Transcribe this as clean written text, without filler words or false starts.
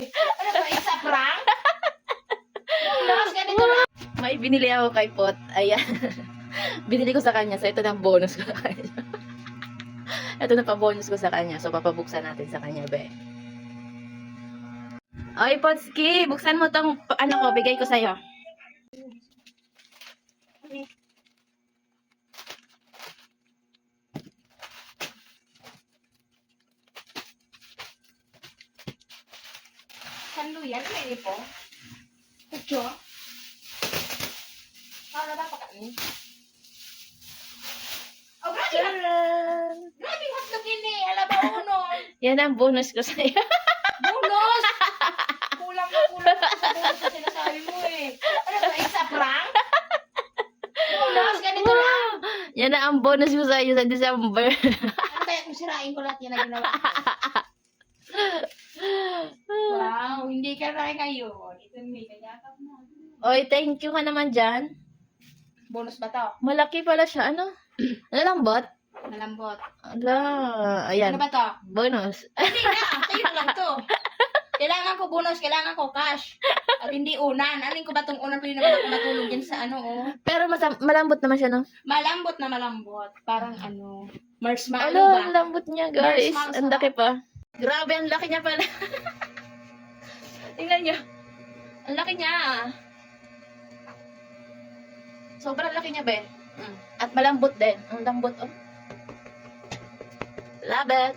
Ano ba, isa prank? Bonus, ganito lang. May binili ako kay Pot. Ayan. Binili ko sa kanya. So, ito na ang bonus ko sa kanya. Ito na pa-bonus ko sa kanya. So, papabuksan natin sa kanya, be. Oy, Potski! Buksan mo tong, ano ko, bigay ko sa'yo. Sanlo yan, pwede po. Kucho. Para ba pakain? Oh, grabe! Tcharan! Grabe hotdog ini! Alam ba uno? Yan ang bonus ko sa'yo. Bonus! Kulang na sa bonus na sinasabi mo eh. Ano ba, isa prank? Bonus, ganito lang. Yan na ang bonus ko sa'yo sa December. Ano kaya kung sirain ko lahat yan na ginawa ko? Wow, hindi ka na ngayon. Ito may kayakap na. Oy, thank you ka naman dyan. Bonus ba to? Malaki pala siya. Ano? Nalambot? Malambot. Ala, ayan. Ano ba to? Bonus. Hindi na, sa'yo na lang to. Kailangan ko bonus, kailangan ko cash. At hindi unan. Anin ko ba itong unan? Pwede naman ako matulog din sa ano, oh. Pero malambot naman siya, no? Malambot na malambot. Parang ano, marshmallow Ano, ba? ang lambot niya, guys. Marshmallow Ang sarap. laki pa. Grabe, ang laki niya pala. Tingnan niyo. Ang laki niya. Sobrang laki niya, Ben. At malambot din. Ang lambot, oh. Love it.